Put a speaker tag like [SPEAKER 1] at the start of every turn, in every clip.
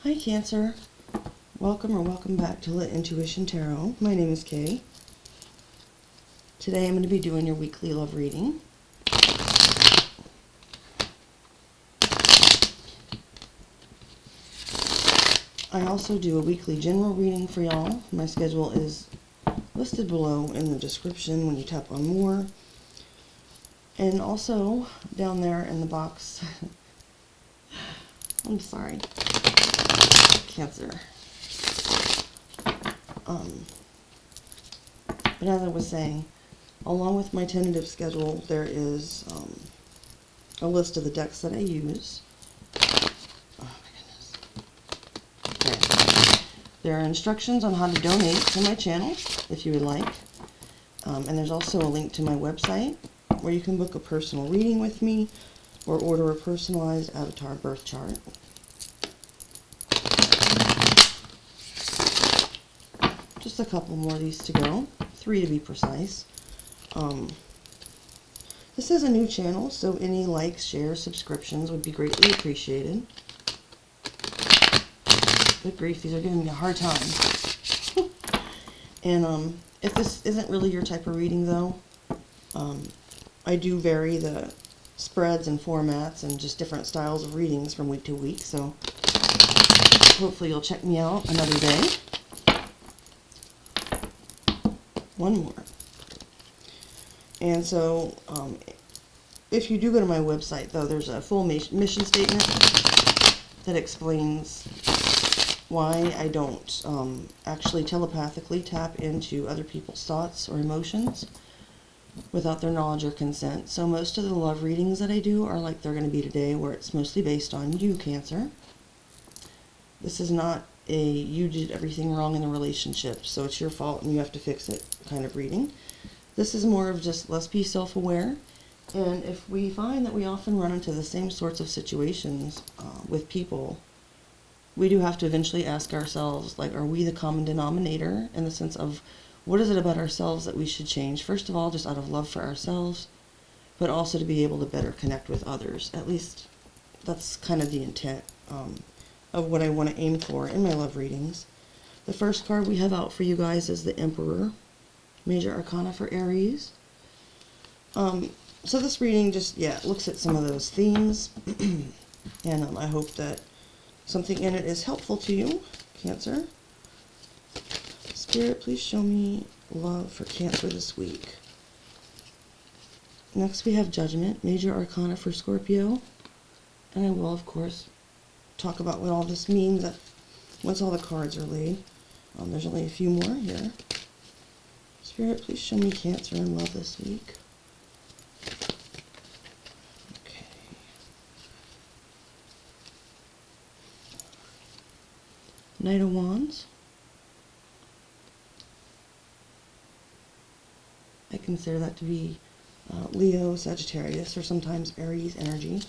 [SPEAKER 1] Hi Cancer, welcome back to Lit Intuition Tarot. My name is Kay. Today I'm going to be doing your weekly love reading. I also do a weekly general reading for y'all. My schedule is listed below in the description when you tap on more. And also down there in the box, I'm sorry, Cancer. But as I was saying, along with my tentative schedule, there is a list of the decks that I use. Oh my goodness. Okay. There are instructions on how to donate to my channel, if you would like. And there's also a link to my website, where you can book a personal reading with me, or order a personalized avatar birth chart. Just a couple more of these to go, 3 to be precise. This is a new channel, so any likes, shares, subscriptions would be greatly appreciated. Good grief, these are giving me a hard time. And if this isn't really your type of reading though, I do vary the spreads and formats and just different styles of readings from week to week, so hopefully you'll check me out another day. One more. And so, if you do go to my website, though, there's a full mission statement that explains why I don't actually telepathically tap into other people's thoughts or emotions without their knowledge or consent. So most of the love readings that I do are like they're going to be today, where it's mostly based on you, Cancer. This is not a you did everything wrong in the relationship, so it's your fault and you have to fix it kind of reading. This is more of just let's be self-aware, and if we find that we often run into the same sorts of situations with people, we do have to eventually ask ourselves, like, are we the common denominator, in the sense of what is it about ourselves that we should change? First of all, just out of love for ourselves, but also to be able to better connect with others. At least that's kind of the intent of what I want to aim for in my love readings. The first card we have out for you guys is the Emperor, Major Arcana for Aries. So this reading just, looks at some of those themes, and I hope that something in it is helpful to you, Cancer. Spirit, please show me love for Cancer this week. Next we have Judgment, Major Arcana for Scorpio, and I will, of course, talk about what all this means once all the cards are laid. There's only a few more here. Spirit, please show me Cancer and love this week. Okay. Knight of Wands. I consider that to be Leo, Sagittarius, or sometimes Aries energy.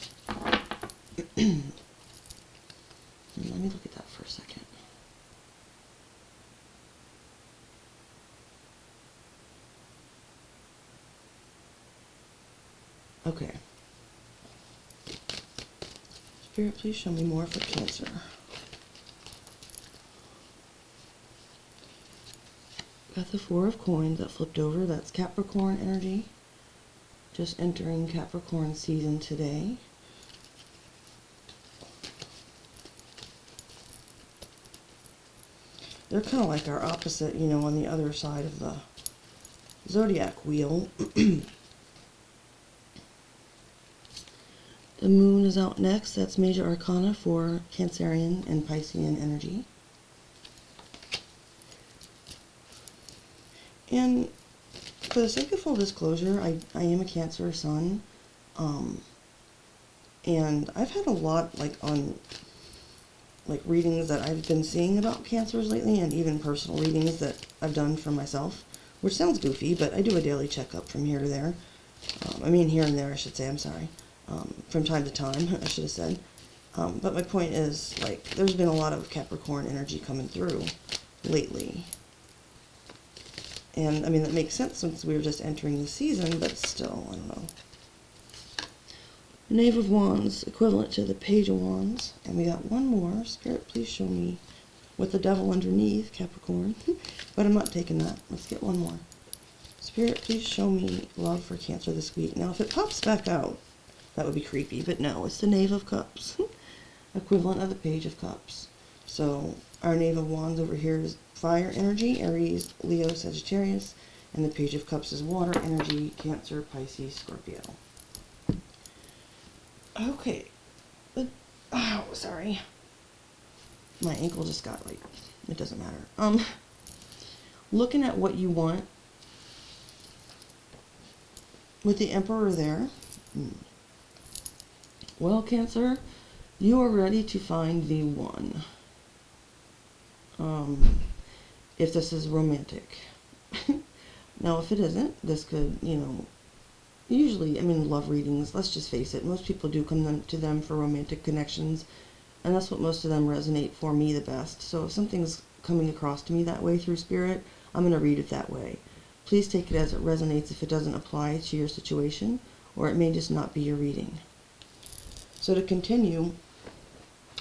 [SPEAKER 1] Let me look at that for a second. Okay. Spirit, please show me more for Cancer. Got the Four of Coins that flipped over. That's Capricorn energy. Just entering Capricorn season today. They're kind of like our opposite, you know, on the other side of the zodiac wheel. The Moon is out next. That's Major Arcana for Cancerian and Piscean energy. And for the sake of full disclosure, I am a Cancer sun. And I've had a lot, on readings that I've been seeing about Cancers lately, and even personal readings that I've done for myself, which sounds goofy, but I do a daily checkup from here to there. Here and there, I should say, I'm sorry. From time to time, I should have said. But my point is, there's been a lot of Capricorn energy coming through lately. And, that makes sense since we were just entering the season, but still, I don't know. The Knave of Wands, equivalent to the Page of Wands. And we got one more. Spirit, please show me. With the Devil underneath, Capricorn. But I'm not taking that. Let's get one more. Spirit, please show me love for Cancer this week. Now, if it pops back out, that would be creepy. But no, it's the Knave of Cups. Equivalent of the Page of Cups. So, our Knave of Wands over here is fire energy, Aries, Leo, Sagittarius. And the Page of Cups is water energy, Cancer, Pisces, Scorpio. Okay. Oh, sorry. My ankle just got like, it doesn't matter. Looking at what you want with the Emperor there. Well, Cancer, you are ready to find the one. If this is romantic. Now, if it isn't, this could, usually, love readings, let's just face it, most people do come to them for romantic connections, and that's what most of them resonate for me the best. So if something's coming across to me that way through Spirit, I'm going to read it that way. Please take it as it resonates if it doesn't apply to your situation, or it may just not be your reading. So to continue,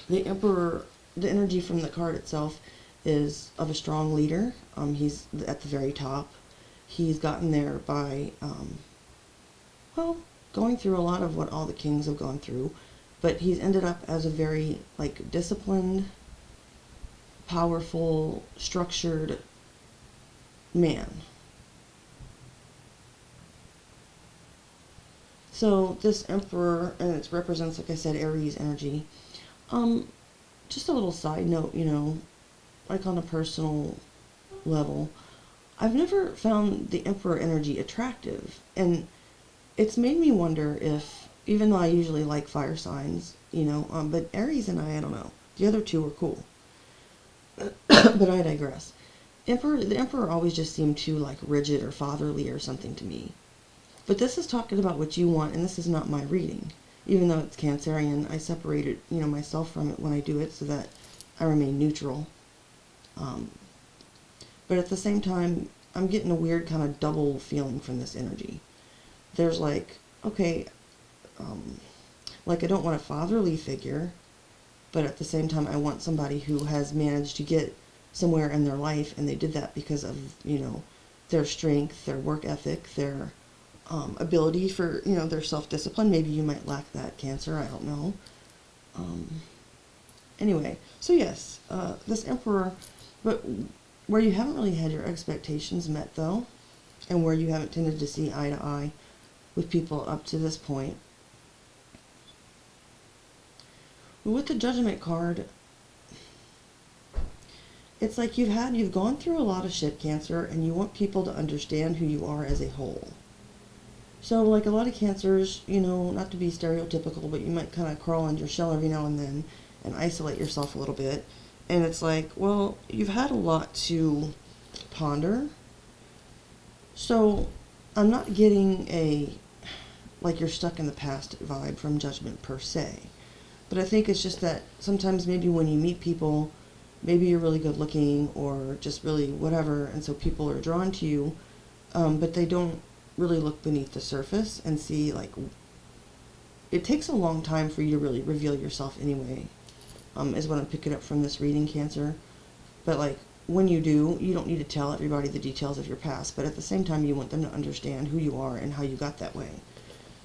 [SPEAKER 1] the Emperor, the energy from the card itself is of a strong leader. He's at the very top. He's gotten there by, going through a lot of what all the kings have gone through, but he's ended up as a very, disciplined, powerful, structured man. So this Emperor, and it represents, like I said, Aries energy. Just a little side note, like on a personal level, I've never found the Emperor energy attractive, and it's made me wonder if, even though I usually like fire signs, but Aries and I don't know. The other two are cool. But I digress. The Emperor always just seemed too, rigid or fatherly or something to me. But this is talking about what you want, and this is not my reading. Even though it's Cancerian, I separated, myself from it when I do it so that I remain neutral. But at the same time, I'm getting a weird kind of double feeling from this energy. There's okay, I don't want a fatherly figure, but at the same time, I want somebody who has managed to get somewhere in their life, and they did that because of, their strength, their work ethic, their ability for, their self-discipline. Maybe you might lack that, Cancer, I don't know. Anyway, so yes, this Emperor, but where you haven't really had your expectations met, though, and where you haven't tended to see eye to eye with people up to this point. With the Judgment card, it's like you've gone through a lot of shit, Cancer, and you want people to understand who you are as a whole. So, a lot of Cancers, not to be stereotypical, but you might kind of crawl in your shell every now and then and isolate yourself a little bit. And it's well, you've had a lot to ponder. So, I'm not getting you're stuck in the past vibe from Judgment per se. But I think it's just that sometimes maybe when you meet people, maybe you're really good looking or just really whatever, and so people are drawn to you, but they don't really look beneath the surface and see, it takes a long time for you to really reveal yourself anyway, is what I'm picking up from this reading, Cancer. But when you do, you don't need to tell everybody the details of your past, but at the same time you want them to understand who you are and how you got that way.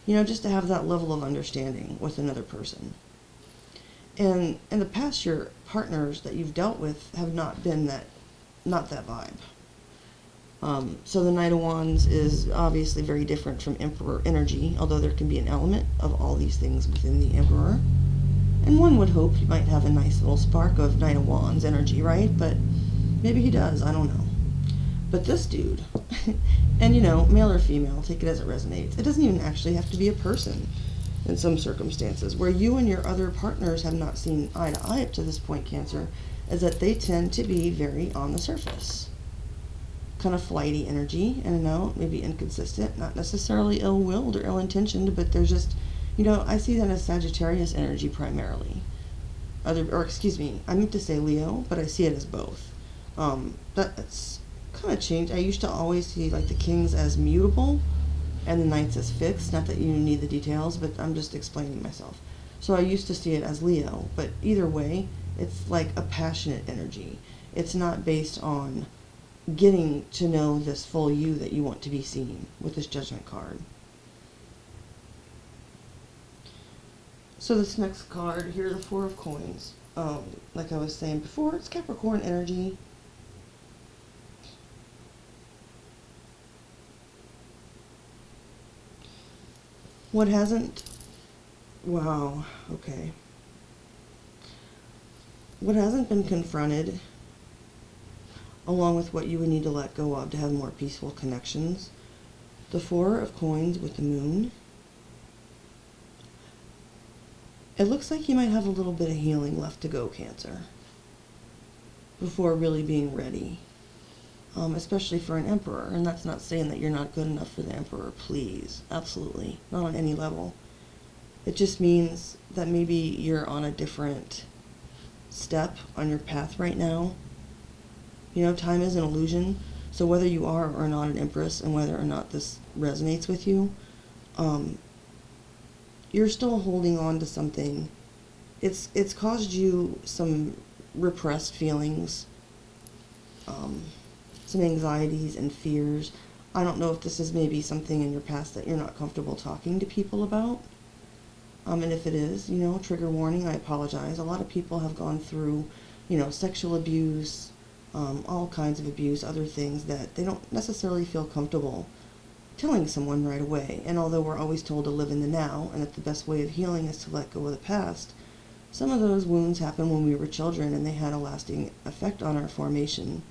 [SPEAKER 1] Just to have that level of understanding with another person. And in the past, your partners that you've dealt with have not been not that vibe. So the Knight of Wands is obviously very different from Emperor energy, although there can be an element of all these things within the Emperor. And one would hope you might have a nice little spark of Knight of Wands energy, right? But maybe he does, I don't know. But this dude, and male or female, take it as it resonates. It doesn't even actually have to be a person in some circumstances. Where you and your other partners have not seen eye to eye up to this point, Cancer, is that they tend to be very on the surface. Kind of flighty energy, and maybe inconsistent, not necessarily ill-willed or ill-intentioned, but there's just, I see that as Sagittarius energy primarily. I meant to say Leo, but I see it as both. That's kind of changed. I used to always see the kings as mutable, and the Knights as fixed. Not that you need the details, but I'm just explaining myself. So I used to see it as Leo, but either way, it's like a passionate energy. It's not based on getting to know this full you that you want to be seen with this Judgment card. So this next card here, the Four of Coins, like I was saying before, it's Capricorn energy. What hasn't, wow, okay. What hasn't been confronted, along with what you would need to let go of to have more peaceful connections, the Four of Coins with the Moon. It looks like you might have a little bit of healing left to go, Cancer, before really being ready, especially for an Emperor. And that's not saying that you're not good enough for the Emperor, please. Absolutely. Not on any level. It just means that maybe you're on a different step on your path right now. You know, time is an illusion. So whether you are or not an Empress, and whether or not this resonates with you, you're still holding on to something. It's caused you some repressed feelings, some anxieties and fears. I don't know if this is maybe something in your past that you're not comfortable talking to people about. And if it is, you know, trigger warning, I apologize. A lot of people have gone through, you know, sexual abuse, all kinds of abuse, other things that they don't necessarily feel comfortable telling someone right away. And although we're always told to live in the now, and that the best way of healing is to let go of the past, some of those wounds happened when we were children, and they had a lasting effect on our formation,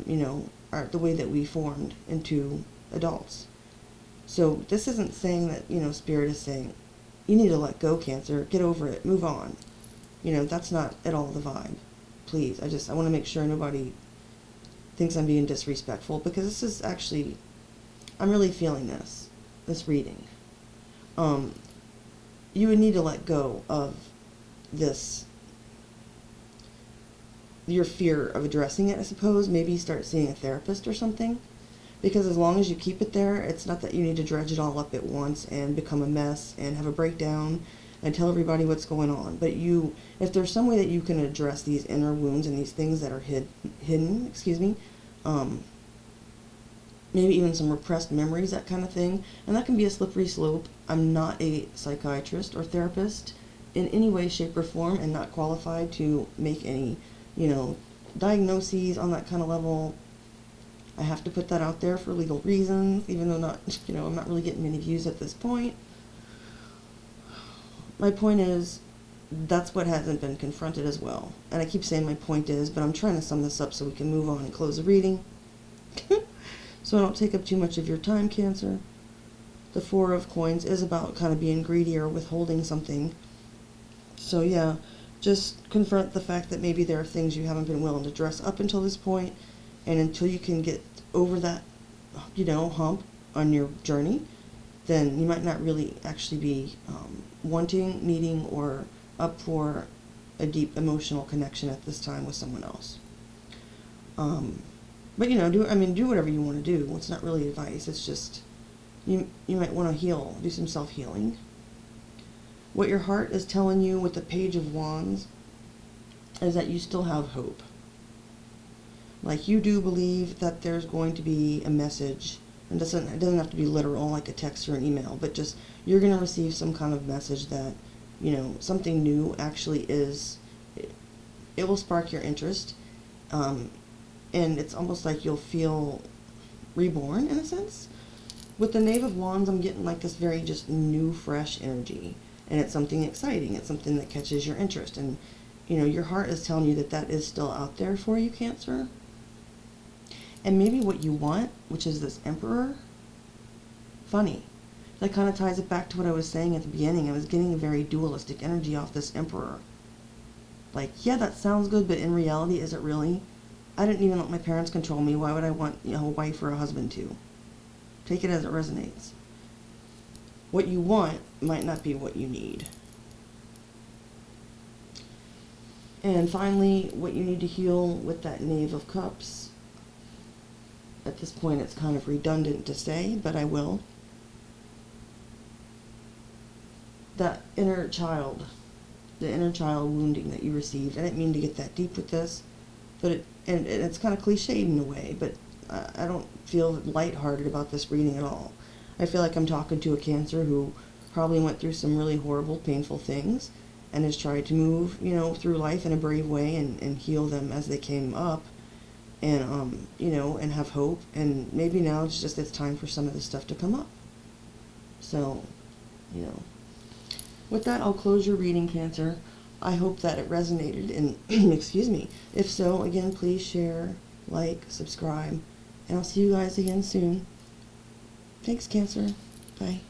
[SPEAKER 1] you know, the way that we formed into adults. So this isn't saying that, you know, Spirit is saying, you need to let go, Cancer, get over it, move on. You know, that's not at all the vibe. Please, I want to make sure nobody thinks I'm being disrespectful, because this is actually, I'm really feeling this reading. You would need to let go of this, your fear of addressing it, I suppose. Maybe start seeing a therapist or something. Because as long as you keep it there, it's not that you need to dredge it all up at once and become a mess and have a breakdown and tell everybody what's going on. But if there's some way that you can address these inner wounds and these things that are hidden, maybe even some repressed memories, that kind of thing, and that can be a slippery slope. I'm not a psychiatrist or therapist in any way, shape, or form, and not qualified to make any, you know, diagnoses on that kind of level. I have to put that out there for legal reasons, even though I'm not really getting many views at this point. My point is, that's what hasn't been confronted as well. And I keep saying my point is, but I'm trying to sum this up so we can move on and close the reading. So I don't take up too much of your time, Cancer. The Four of Coins is about kind of being greedy or withholding something. So yeah, just confront the fact that maybe there are things you haven't been willing to address up until this point, and until you can get over that, you know, hump on your journey, then you might not really actually be wanting, needing, or up for a deep emotional connection at this time with someone else. But you know, do whatever you want to do. It's not really advice. It's just you might want to heal, do some self-healing. What your heart is telling you with the Page of Wands is that you still have hope. Like, you do believe that there's going to be a message, and it doesn't have to be literal, like a text or an email, but just you're going to receive some kind of message that, you know, something new actually is, it will spark your interest, and it's almost like you'll feel reborn in a sense. With the Knave of Wands, I'm getting like this very just new, fresh energy, and it's something exciting. It's something that catches your interest, and you know, your heart is telling you that that is still out there for you, Cancer. And maybe what you want, which is this Emperor, funny. That kind of ties it back to what I was saying at the beginning. I was getting a very dualistic energy off this Emperor. Like, yeah, that sounds good, but in reality, is it really? I didn't even let my parents control me. Why would I want, you know, a wife or a husband to? Take it as it resonates. What you want might not be what you need. And finally, what you need to heal with that Knave of Cups. At this point, it's kind of redundant to say, but I will. inner child, the inner child wounding that you received. I didn't mean to get that deep with this, but and it's kind of cliched in a way, but I don't feel lighthearted about this reading at all. I feel like I'm talking to a Cancer who probably went through some really horrible, painful things and has tried to move, through life in a brave way and heal them as they came up, and, and have hope. And maybe now it's time for some of this stuff to come up. So, with that, I'll close your reading, Cancer. I hope that it resonated, and excuse me. If so, again, please share, like, subscribe, and I'll see you guys again soon. Thanks, Cancer. Bye.